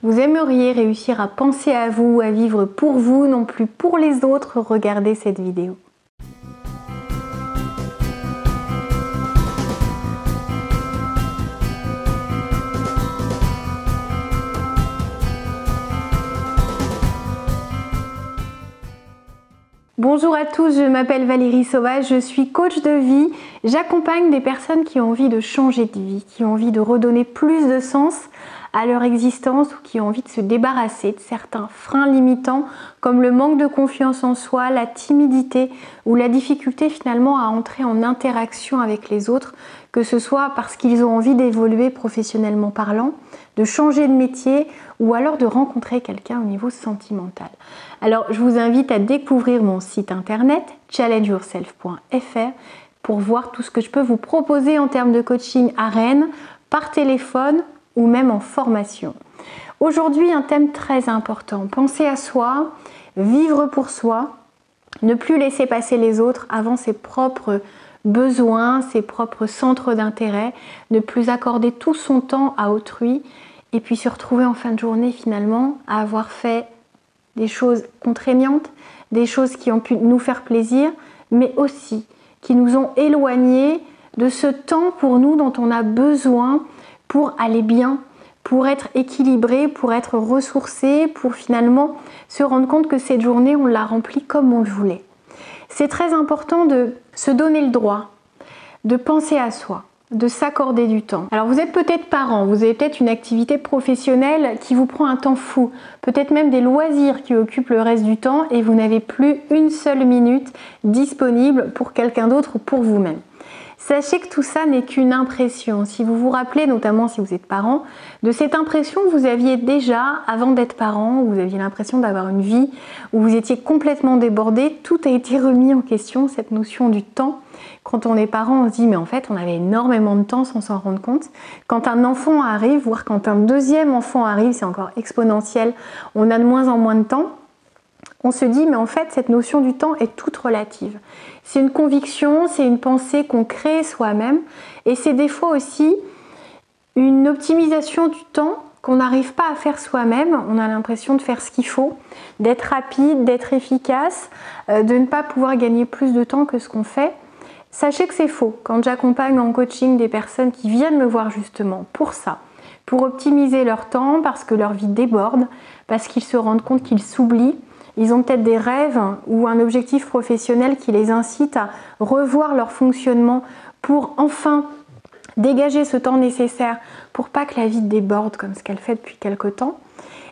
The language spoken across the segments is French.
vous aimeriez réussir à penser à vous, à vivre pour vous, non plus pour les autres, regardez cette vidéo. Bonjour à tous, je m'appelle Valérie Sauvage, je suis coach de vie. J'accompagne des personnes qui ont envie de changer de vie, qui ont envie de redonner plus de sens à leur existence ou qui ont envie de se débarrasser de certains freins limitants comme le manque de confiance en soi, la timidité ou la difficulté finalement à entrer en interaction avec les autres, que ce soit parce qu'ils ont envie d'évoluer professionnellement parlant, de changer de métier ou alors de rencontrer quelqu'un au niveau sentimental. Alors je vous invite à découvrir mon site internet challengeyourself.fr pour voir tout ce que je peux vous proposer en termes de coaching à Rennes, par téléphone ou même en formation. Aujourd'hui, un thème très important, penser à soi, vivre pour soi, ne plus laisser passer les autres avant ses propres besoins, ses propres centres d'intérêt, ne plus accorder tout son temps à autrui et puis se retrouver en fin de journée finalement à avoir fait des choses contraignantes, des choses qui ont pu nous faire plaisir, mais aussi qui nous ont éloignés de ce temps pour nous dont on a besoin pour aller bien, pour être équilibré, pour être ressourcé, pour finalement se rendre compte que cette journée, on l'a remplie comme on le voulait. C'est très important de se donner le droit, de penser à soi, de s'accorder du temps. Alors vous êtes peut-être parent, vous avez peut-être une activité professionnelle qui vous prend un temps fou, peut-être même des loisirs qui occupent le reste du temps et vous n'avez plus une seule minute disponible pour quelqu'un d'autre ou pour vous-même. Sachez que tout ça n'est qu'une impression. Si vous vous rappelez, notamment si vous êtes parent, de cette impression que vous aviez déjà avant d'être parent, où vous aviez l'impression d'avoir une vie, où vous étiez complètement débordé, tout a été remis en question, cette notion du temps. Quand on est parent, on se dit mais en fait on avait énormément de temps sans s'en rendre compte. Quand un enfant arrive, voire quand un deuxième enfant arrive, c'est encore exponentiel, on a de moins en moins de temps. On se dit mais en fait cette notion du temps est toute relative. C'est une conviction, c'est une pensée qu'on crée soi-même et c'est des fois aussi une optimisation du temps qu'on n'arrive pas à faire soi-même. On a l'impression de faire ce qu'il faut, d'être rapide, d'être efficace, de ne pas pouvoir gagner plus de temps que ce qu'on fait. Sachez que c'est faux. Quand j'accompagne en coaching des personnes qui viennent me voir justement pour ça, pour optimiser leur temps parce que leur vie déborde, parce qu'ils se rendent compte qu'ils s'oublient, ils ont peut-être des rêves ou un objectif professionnel qui les incite à revoir leur fonctionnement pour enfin dégager ce temps nécessaire pour pas que la vie déborde comme ce qu'elle fait depuis quelque temps.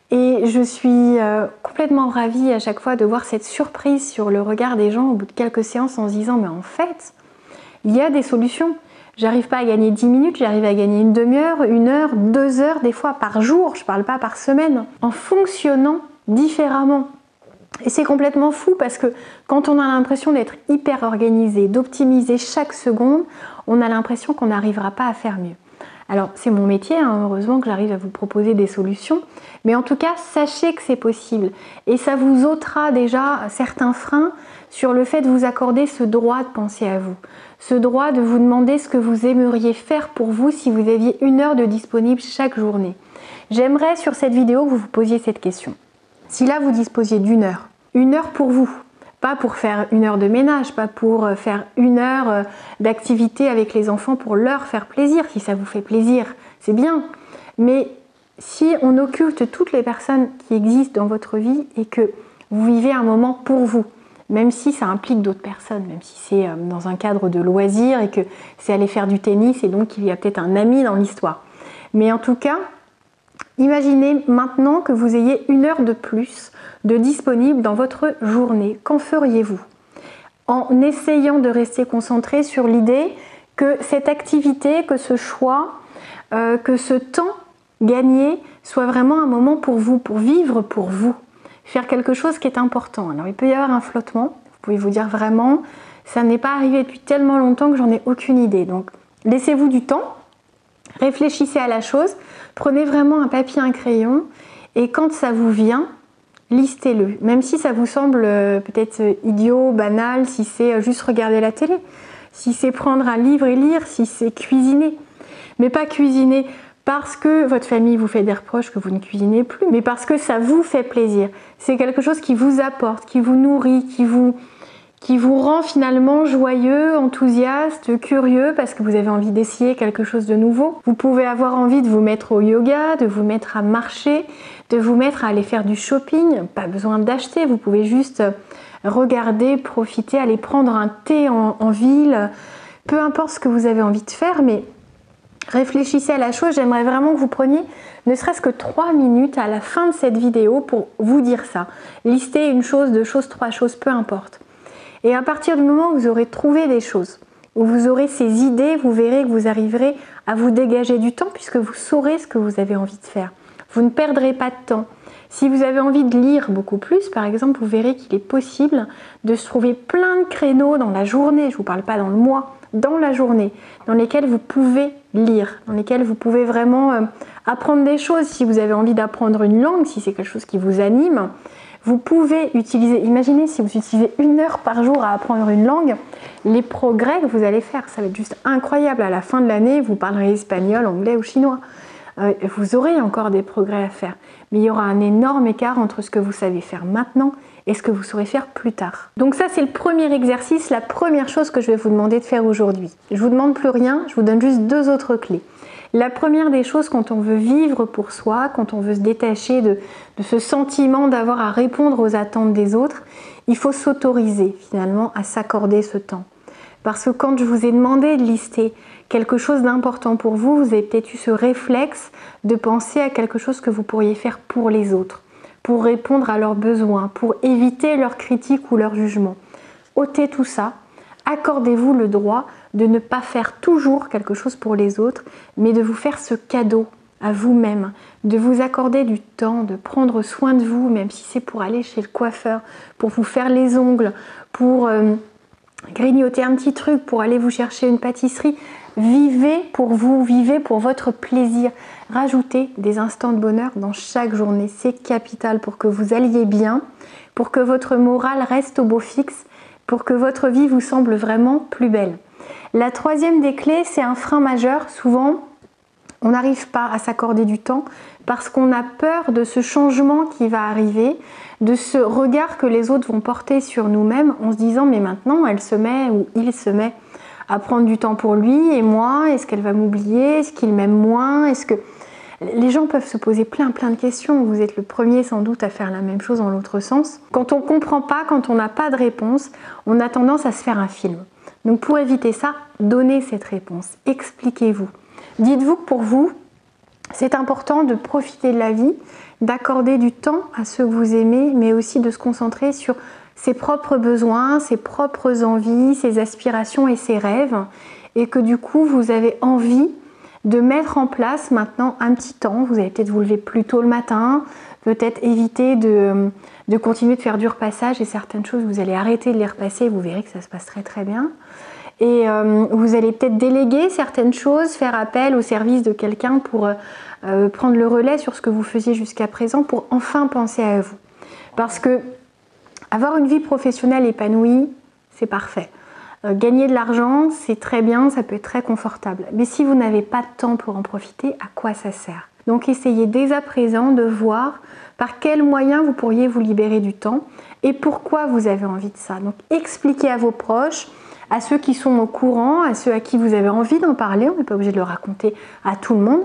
Et je suis complètement ravie à chaque fois de voir cette surprise sur le regard des gens au bout de quelques séances en se disant mais en fait, il y a des solutions. J'arrive pas à gagner 10 minutes, j'arrive à gagner une demi-heure, 1 heure, 2 heures, des fois par jour, je parle pas par semaine, en fonctionnant différemment. Et c'est complètement fou parce que quand on a l'impression d'être hyper organisé, d'optimiser chaque seconde, on a l'impression qu'on n'arrivera pas à faire mieux. Alors c'est mon métier, hein, heureusement que j'arrive à vous proposer des solutions, mais en tout cas sachez que c'est possible et ça vous ôtera déjà certains freins sur le fait de vous accorder ce droit de penser à vous, ce droit de vous demander ce que vous aimeriez faire pour vous si vous aviez 1 heure de disponible chaque journée. J'aimerais sur cette vidéo que vous vous posiez cette question. Si là vous disposiez d'1 heure pour vous, pas pour faire 1 heure de ménage, pas pour faire 1 heure d'activité avec les enfants pour leur faire plaisir, si ça vous fait plaisir, c'est bien. Mais si on occulte toutes les personnes qui existent dans votre vie et que vous vivez un moment pour vous, même si ça implique d'autres personnes, même si c'est dans un cadre de loisirs et que c'est aller faire du tennis et donc il y a peut-être un ami dans l'histoire. Mais en tout cas, imaginez maintenant que vous ayez 1 heure de plus de disponible dans votre journée. Qu'en feriez-vous? En essayant de rester concentré sur l'idée que cette activité, que ce choix, que ce temps gagné soit vraiment un moment pour vous, pour vivre pour vous. Faire quelque chose qui est important. Alors il peut y avoir un flottement, vous pouvez vous dire vraiment, ça n'est pas arrivé depuis tellement longtemps que j'en ai aucune idée. Donc laissez-vous du temps, réfléchissez à la chose, prenez vraiment un papier, un crayon et quand ça vous vient, listez-le. Même si ça vous semble peut-être idiot, banal, si c'est juste regarder la télé, si c'est prendre un livre et lire, si c'est cuisiner. Mais pas cuisiner parce que votre famille vous fait des reproches que vous ne cuisinez plus, mais parce que ça vous fait plaisir. C'est quelque chose qui vous apporte, qui vous nourrit, qui vous rend finalement joyeux, enthousiaste, curieux parce que vous avez envie d'essayer quelque chose de nouveau. Vous pouvez avoir envie de vous mettre au yoga, de vous mettre à marcher, de vous mettre à aller faire du shopping. Pas besoin d'acheter, vous pouvez juste regarder, profiter, aller prendre un thé en ville. Peu importe ce que vous avez envie de faire, mais réfléchissez à la chose. J'aimerais vraiment que vous preniez ne serait-ce que 3 minutes à la fin de cette vidéo pour vous dire ça. Listez une chose, 2 choses, 3 choses, peu importe. Et à partir du moment où vous aurez trouvé des choses, où vous aurez ces idées, vous verrez que vous arriverez à vous dégager du temps puisque vous saurez ce que vous avez envie de faire. Vous ne perdrez pas de temps. Si vous avez envie de lire beaucoup plus, par exemple, vous verrez qu'il est possible de se trouver plein de créneaux dans la journée, je ne vous parle pas dans le mois, dans la journée, dans lesquels vous pouvez lire, dans lesquels vous pouvez vraiment apprendre des choses. Si vous avez envie d'apprendre une langue, si c'est quelque chose qui vous anime, vous pouvez utiliser, imaginez si vous utilisez 1 heure par jour à apprendre une langue, les progrès que vous allez faire, ça va être juste incroyable. À la fin de l'année, vous parlerez espagnol, anglais ou chinois. Vous aurez encore des progrès à faire, mais il y aura un énorme écart entre ce que vous savez faire maintenant et ce que vous saurez faire plus tard. Donc ça, c'est le premier exercice, la première chose que je vais vous demander de faire aujourd'hui. Je ne vous demande plus rien, je vous donne juste 2 autres clés. La première des choses, quand on veut vivre pour soi, quand on veut se détacher de ce sentiment d'avoir à répondre aux attentes des autres, il faut s'autoriser finalement à s'accorder ce temps. Parce que quand je vous ai demandé de lister quelque chose d'important pour vous, vous avez peut-être eu ce réflexe de penser à quelque chose que vous pourriez faire pour les autres, pour répondre à leurs besoins, pour éviter leurs critiques ou leurs jugements. Ôtez tout ça, accordez-vous le droit de ne pas faire toujours quelque chose pour les autres, mais de vous faire ce cadeau à vous-même, de vous accorder du temps, de prendre soin de vous, même si c'est pour aller chez le coiffeur, pour vous faire les ongles, pour grignoter un petit truc, pour aller vous chercher une pâtisserie. Vivez pour vous, vivez pour votre plaisir. Rajoutez des instants de bonheur dans chaque journée. C'est capital pour que vous alliez bien, pour que votre morale reste au beau fixe, pour que votre vie vous semble vraiment plus belle. La troisième des clés, c'est un frein majeur. Souvent, on n'arrive pas à s'accorder du temps parce qu'on a peur de ce changement qui va arriver, de ce regard que les autres vont porter sur nous-mêmes en se disant mais maintenant elle se met ou il se met à prendre du temps pour lui et moi, est-ce qu'elle va m'oublier, est-ce qu'il m'aime moins, est-ce que... Les gens peuvent se poser plein de questions, vous êtes le premier sans doute à faire la même chose dans l'autre sens. Quand on ne comprend pas, quand on n'a pas de réponse, on a tendance à se faire un film. Donc pour éviter ça, donnez cette réponse, expliquez-vous. Dites-vous que pour vous, c'est important de profiter de la vie, d'accorder du temps à ceux que vous aimez, mais aussi de se concentrer sur ses propres besoins, ses propres envies, ses aspirations et ses rêves, et que du coup vous avez envie de mettre en place maintenant un petit temps. Vous allez peut-être vous lever plus tôt le matin, peut-être éviter de continuer de faire du repassage et certaines choses vous allez arrêter de les repasser, vous verrez que ça se passe très bien. Et vous allez peut-être déléguer certaines choses, faire appel au service de quelqu'un pour prendre le relais sur ce que vous faisiez jusqu'à présent pour enfin penser à vous. Parce que avoir une vie professionnelle épanouie, c'est parfait. Gagner de l'argent, c'est très bien, ça peut être très confortable. Mais si vous n'avez pas de temps pour en profiter, à quoi ça sert? Donc essayez dès à présent de voir par quels moyens vous pourriez vous libérer du temps et pourquoi vous avez envie de ça. Donc expliquez à vos proches, à ceux qui sont au courant, à ceux à qui vous avez envie d'en parler, on n'est pas obligé de le raconter à tout le monde.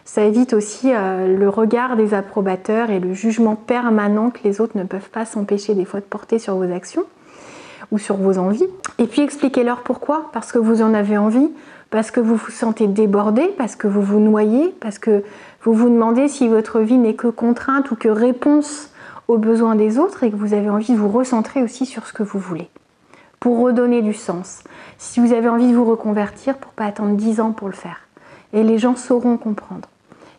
Ça évite aussi le regard des approbateurs et le jugement permanent que les autres ne peuvent pas s'empêcher des fois de porter sur vos actions ou sur vos envies. Et puis expliquez-leur pourquoi, parce que vous en avez envie, parce que vous vous sentez débordé, parce que vous vous noyez, parce que vous vous demandez si votre vie n'est que contrainte ou que réponse aux besoins des autres et que vous avez envie de vous recentrer aussi sur ce que vous voulez, pour redonner du sens. Si vous avez envie de vous reconvertir, pour ne pas attendre 10 ans pour le faire. Et les gens sauront comprendre.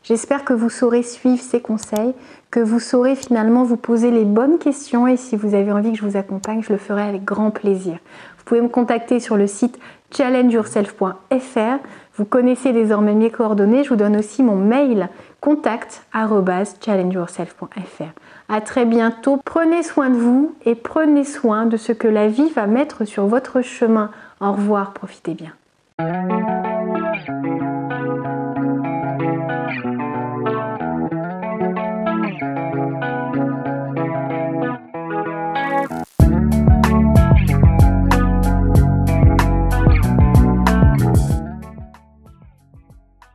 J'espère que vous saurez suivre ces conseils, que vous saurez finalement vous poser les bonnes questions et si vous avez envie que je vous accompagne, je le ferai avec grand plaisir. Vous pouvez me contacter sur le site challengeyourself.fr. Vous connaissez désormais mes coordonnées. Je vous donne aussi mon mail contact@challengeyourself.fr. À très bientôt. Prenez soin de vous et prenez soin de ce que la vie va mettre sur votre chemin. Au revoir, profitez bien.